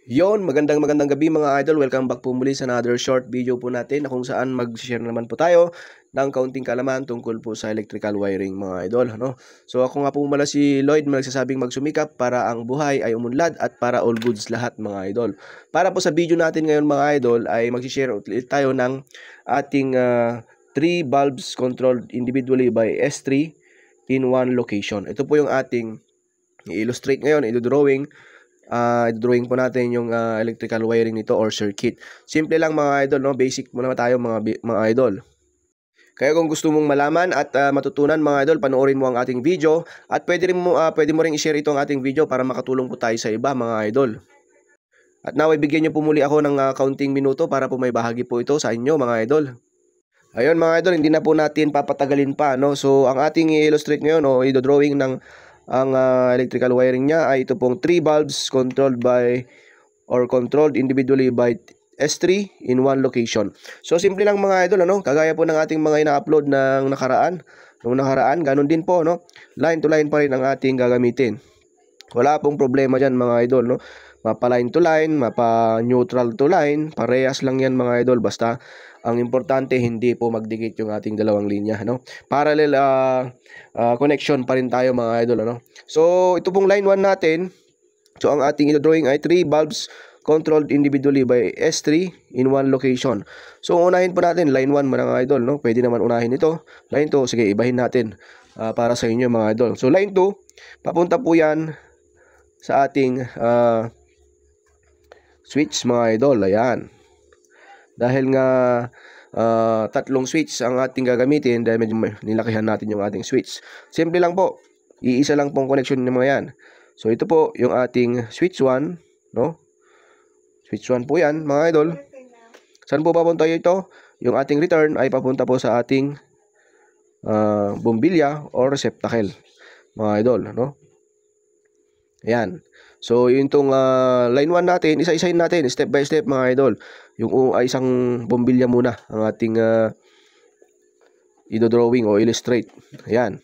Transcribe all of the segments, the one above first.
Magandang gabi mga idol. Welcome back po muli sa another short video po natin na kung saan mag-share naman po tayo ng kaunting kalaman tungkol po sa electrical wiring mga idol. So ako nga po mula si Lloyd, magsasabing magsumikap para ang buhay ay umunlad at para all goods lahat mga idol. Para po sa video natin ngayon mga idol ay mag-share ulit tayo ng ating 3 bulbs controlled individually by S3 in one location. Ito po yung ating i-illustrate ngayon, i-drawing. Drawing po natin yung electrical wiring nito or circuit. Simple lang mga idol, basic muna tayo mga idol. Kaya kung gusto mong malaman at matutunan mga idol, panoorin mo ang ating video at pwede mo ring i-share itong ating video para makatulong po tayo sa iba mga idol. At now, ibigyan niyo po muli ako ng kaunting minuto para po may bahagi po ito sa inyo mga idol. Ayun mga idol, hindi na po natin papatagalin pa, So ang ating i-illustrate ngayon o i-drawing ng ang electrical wiring niya ay ito pong 3 bulbs controlled individually by S3 in one location. So simple lang mga idol, kagaya po ng ating mga ina-upload ng nakaraan. Nung nakaraan, ganun din po, line to line pa rin ang ating gagamitin. Wala pong problema diyan mga idol, Mapa line to line, mapa neutral to line, parehas lang yan mga idol. Basta ang importante hindi po magdikit yung ating dalawang linya, Parallel connection pa rin tayo mga idol, So ito pong line 1 natin. So ang ating i-drawing ay 3 bulbs controlled individually by S3 in one location. So unahin po natin line 1 mga idol, Pwede naman unahin ito. Line 2, sige, ibahin natin para sa inyo mga idol. So line 2, papunta po yan sa ating switch mga idol. Ayan. Dahil nga tatlong switch ang ating gagamitin, dahil medyo nilakihan natin yung ating switch. Simple lang po. Iisa lang pong connection ng mga yan. So ito po yung ating switch 1, Switch 1 po yan mga idol. Saan po papunta ito? Yung ating return ay papunta po sa ating bombilya or receptacle mga idol, Ayan. So, yung itong line 1 natin, isa-isahin natin, step by step mga idol. Yung isang bombilya muna ang ating i-drawing o illustrate. Ayan.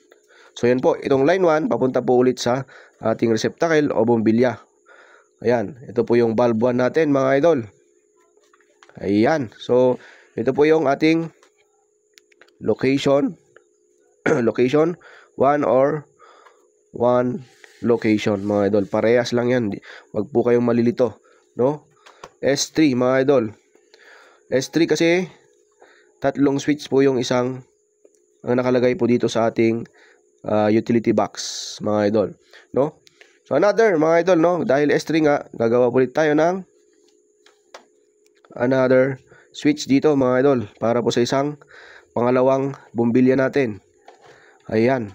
So, yan po. Itong line 1, papunta po ulit sa ating receptacle o bombilya. Ayan. Ito po yung bulb 1 natin mga idol. Ayan. So, ito po yung ating location. Location 1 or 1 location mga idol. Parehas lang yan. Wag po kayong malilito, S3 mga idol. S3 kasi tatlong switch po yung isang ang nakalagay po dito sa ating utility box mga idol, So another mga idol, dahil S3 nga, gagawa ulit tayo ng another switch dito mga idol para po sa isang pangalawang bombilya natin. Ayan.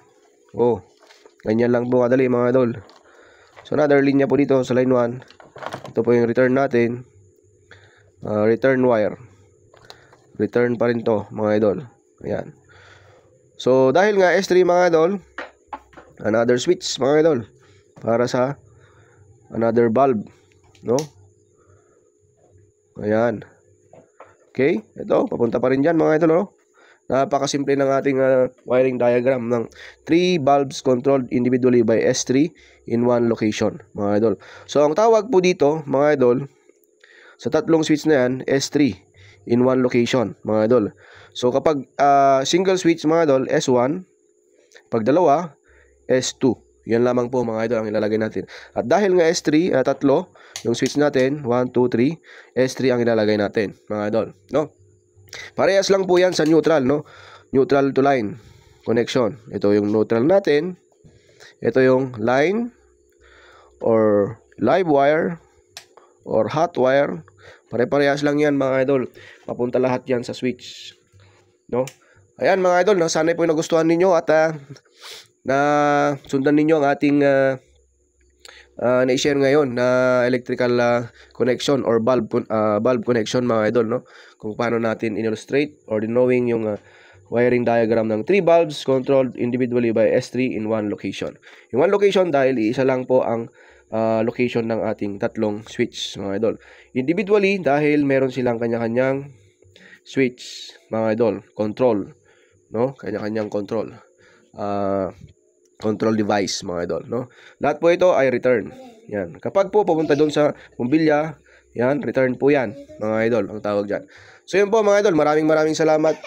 Ganyan lang po kadali mga idol. So another linya po dito sa line 1. Ito po yung return natin. Return wire. Return pa rin to mga idol. Ayan. So dahil nga S3 mga idol, another switch mga idol para sa another bulb, Ayan. Okay, ito papunta pa rin diyan mga idol, Napakasimple ng ating wiring diagram ng 3 bulbs controlled individually by S3 in one location, mga idol. So, ang tawag po dito, mga idol, sa tatlong switch na yan, S3 in one location, mga idol. So, kapag single switch, mga idol, S1, pag dalawa, S2. Yan lamang po, mga idol, ang ilalagay natin. At dahil nga S3, tatlo, yung switch natin, 1, 2, 3, S3 ang ilalagay natin, mga idol, Parehas lang po yan sa neutral, Neutral to line connection. Ito yung neutral natin. Ito yung line or live wire or hot wire. Pare-parehas lang yan mga idol. Papunta lahat yan sa switch, Ayan mga idol, sana po nagustuhan ninyo at na sundan ninyo ang ating na-share ngayon na electrical connection or bulb connection mga idol, kung paano natin in-illustrate or drawing yung wiring diagram ng 3 bulbs controlled individually by S3 in one location. In one location dahil isa lang po ang location ng ating tatlong switch mga idol. Individually dahil meron silang kanya-kanyang switch mga idol, control, kanya-kanyang control device mga idol, Lahat po ito ay return, Yan. Kapag po pupunta doon sa bumbilya, yan, return po yan, mga idol, ang tawag dyan. So yun po mga idol, maraming salamat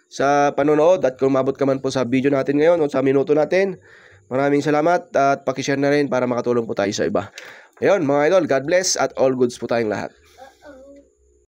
sa panonood at kung mabot ka man po sa video natin ngayon o sa minuto natin, maraming salamat at pakishare na rin para makatulong po tayo sa iba. Ayun mga idol, God bless at all goods po tayong lahat.